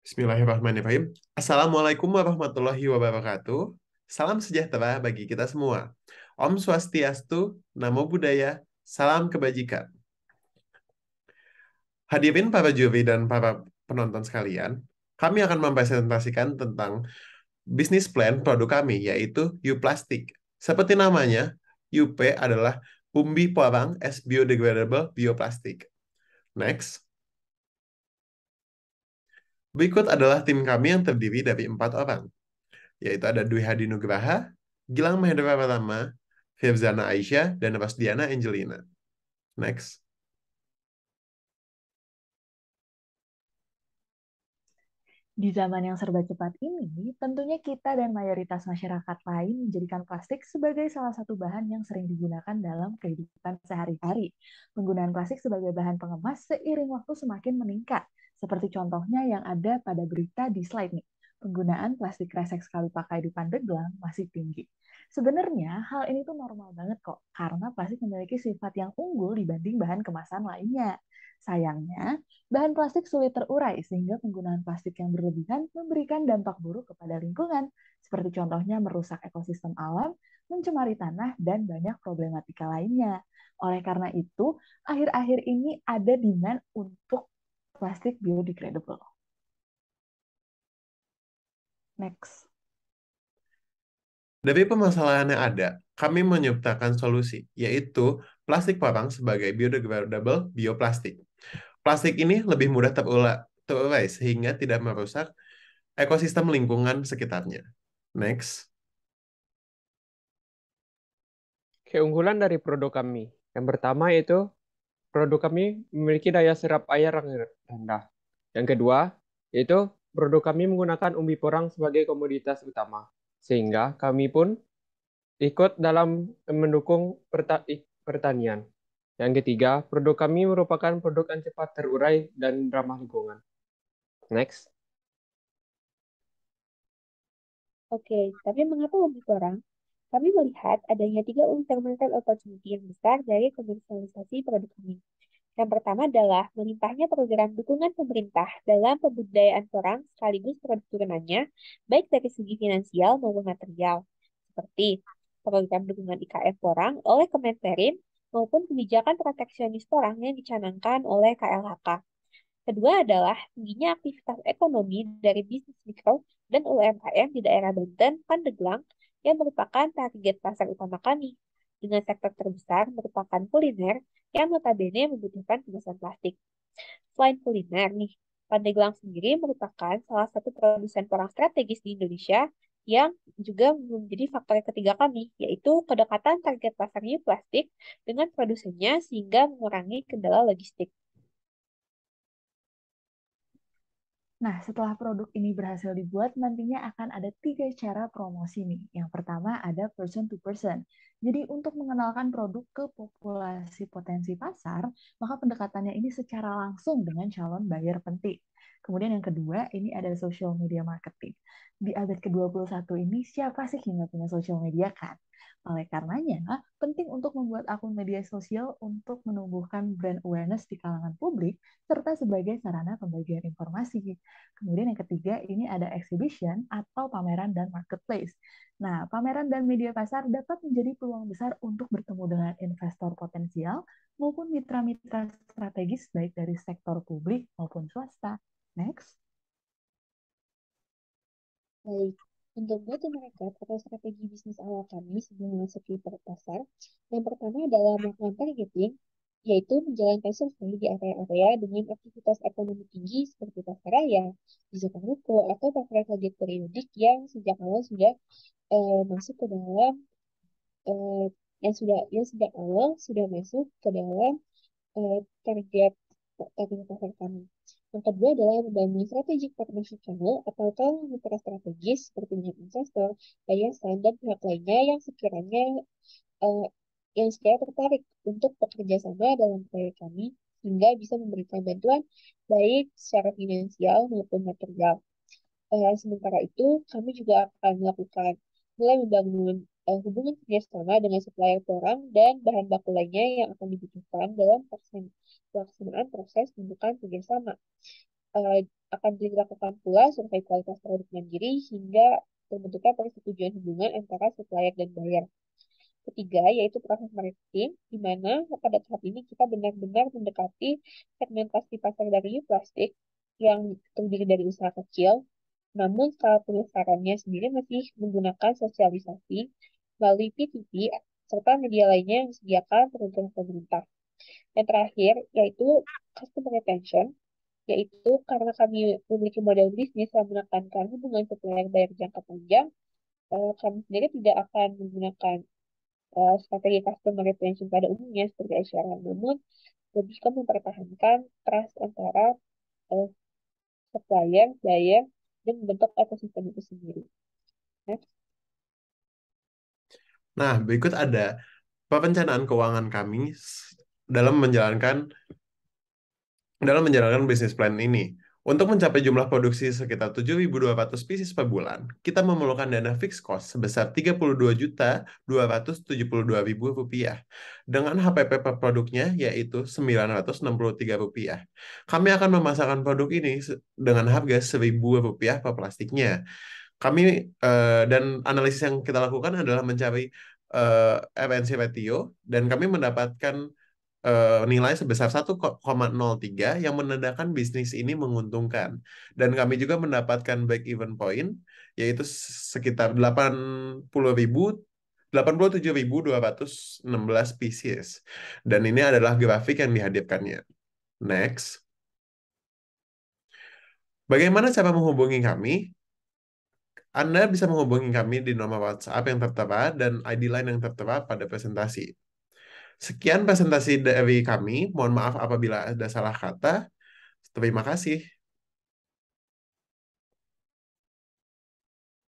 Bismillahirrahmanirrahim. Assalamualaikum warahmatullahi wabarakatuh. Salam sejahtera bagi kita semua. Om Swastiastu, Namo Buddhaya, salam kebajikan. Hadirin para juri dan para penonton sekalian, kami akan mempresentasikan tentang bisnis plan produk kami, yaitu U-Plastic. Seperti namanya, UP adalah Umbi Porang as Biodegradable Bioplastic. Next. Berikut adalah tim kami yang terdiri dari 4 orang, yaitu ada Dwi Hadi Nugraha, Gilang Mahendra Pratama, Firzana Aisyah, dan Rosdiana Angelina. Next. Di zaman yang serba cepat ini, tentunya kita dan mayoritas masyarakat lain menjadikan plastik sebagai salah satu bahan yang sering digunakan dalam kehidupan sehari-hari. Penggunaan plastik sebagai bahan pengemas seiring waktu semakin meningkat, seperti contohnya yang ada pada berita di slide nih. Penggunaan plastik kresek sekali pakai di Pandeglang masih tinggi. Sebenarnya hal ini tuh normal banget kok, karena plastik memiliki sifat yang unggul dibanding bahan kemasan lainnya. Sayangnya, bahan plastik sulit terurai sehingga penggunaan plastik yang berlebihan memberikan dampak buruk kepada lingkungan, seperti contohnya merusak ekosistem alam, mencemari tanah, dan banyak problematika lainnya. Oleh karena itu, akhir-akhir ini ada demand untuk plastik biodegradable. Next. Dari permasalahan yang ada, kami menyertakan solusi, yaitu plastik porang sebagai biodegradable bioplastik. Plastik ini lebih mudah terurai sehingga tidak merusak ekosistem lingkungan sekitarnya. Next. Keunggulan dari produk kami. Yang pertama yaitu produk kami memiliki daya serap air yang rendah. Yang kedua yaitu produk kami menggunakan umbi porang sebagai komoditas utama. Sehingga kami pun ikut dalam mendukung pertanian. Yang ketiga, produk kami merupakan produk yang cepat terurai dan ramah lingkungan. Next. Oke, tapi mengapa lebih kurang? Kami melihat adanya 3 market opportunity yang besar dari komersialisasi produk kami. Yang pertama adalah melimpahnya program dukungan pemerintah dalam pembudidayaan porang sekaligus produk turunannya, baik dari segi finansial maupun material, seperti program dukungan IKF porang oleh Kemenperin maupun kebijakan proteksionis porang yang dicanangkan oleh KLHK. Kedua adalah tingginya aktivitas ekonomi dari bisnis mikro dan UMKM di daerah Banten, Pandeglang, yang merupakan target pasar utama kami. Dengan sektor terbesar merupakan kuliner yang notabene membutuhkan kemasan plastik. Selain kuliner nih, Pandeglang sendiri merupakan salah satu produsen porang strategis di Indonesia yang juga menjadi faktor yang ketiga kami, yaitu kedekatan target pasarnya plastik dengan produsennya sehingga mengurangi kendala logistik. Nah, setelah produk ini berhasil dibuat, nantinya akan ada 3 cara promosi nih. Yang pertama ada person to person. Jadi untuk mengenalkan produk ke populasi potensi pasar, maka pendekatannya ini secara langsung dengan calon buyer penting. Kemudian yang kedua, ini ada social media marketing. Di abad ke-21 ini, siapa sih yang nggak punya social media kan? Oleh karenanya, penting untuk membuat akun media sosial untuk menumbuhkan brand awareness di kalangan publik, serta sebagai sarana pembagian informasi. Kemudian yang ketiga, ini ada exhibition atau pameran dan marketplace. Nah, pameran dan media pasar dapat menjadi peluang besar untuk bertemu dengan investor potensial maupun mitra-mitra strategis baik dari sektor publik maupun swasta. Next. Baik, untuk go to market atau strategi bisnis awal kami sebelum masuk ke pasar, yang pertama adalah melakukan targeting, yaitu menjalankan survei di area-area dengan aktivitas ekonomi tinggi seperti pasar raya, digital ruko, atau pasar target periodik yang sejak awal sudah masuk ke dalam eh, yang sejak awal sudah masuk ke dalam eh, target target pasar kami. Yang kedua adalah membangun strategic partnership channel atau kalau mitra strategis seperti dengan investor, yayasan, dan pihak lainnya eh, yang sekiranya tertarik untuk bekerja sama dalam proyek kami hingga bisa memberikan bantuan baik secara finansial maupun material. Sementara itu, kami juga akan mulai membangun hubungan kerjasama dengan supplier porang dan bahan baku lainnya yang akan dibutuhkan dalam pelaksanaan proses pembukaan kerjasama. Eh, akan dilakukan pula survei kualitas produk mandiri hingga terbentuknya persetujuan hubungan antara supplier dan buyer. Ketiga, yaitu proses marketing, di mana pada tahap ini kita benar-benar mendekati segmentasi pasar dari plastik yang terdiri dari usaha kecil, namun skala pemasarannya sendiri masih menggunakan sosialisasi melalui PTP serta media lainnya yang disediakan program pemerintah. Dan terakhir, yaitu customer retention, yaitu karena kami memiliki model bisnis yang menekankan hubungan supplier bayar jangka panjang, kami sendiri tidak akan menggunakan strategi customer retention pada umumnya seperti eceran, namun lebih ke mempertahankan trust antara uh, supplier, buyer, dan membentuk ekosistem itu sendiri. Next. Nah, berikut ada perencanaan keuangan kami dalam menjalankan bisnis plan ini. Untuk mencapai jumlah produksi sekitar 7.200 pieces per bulan, kita memerlukan dana fixed cost sebesar Rp32.272.000 dengan HPP per produknya yaitu Rp963. Kami akan memasarkan produk ini dengan harga Rp1.000 per plastiknya. Kami dan analisis yang kita lakukan adalah mencari RNC ratio dan kami mendapatkan nilai sebesar 1,03 yang menandakan bisnis ini menguntungkan. Dan kami juga mendapatkan break even point yaitu sekitar 87.216 pieces. Dan ini adalah grafik yang dihadirkannya. Next. Bagaimana cara menghubungi kami? Anda bisa menghubungi kami di nomor WhatsApp yang tertera dan ID line yang tertera pada presentasi. Sekian presentasi dari kami. Mohon maaf apabila ada salah kata. Terima kasih.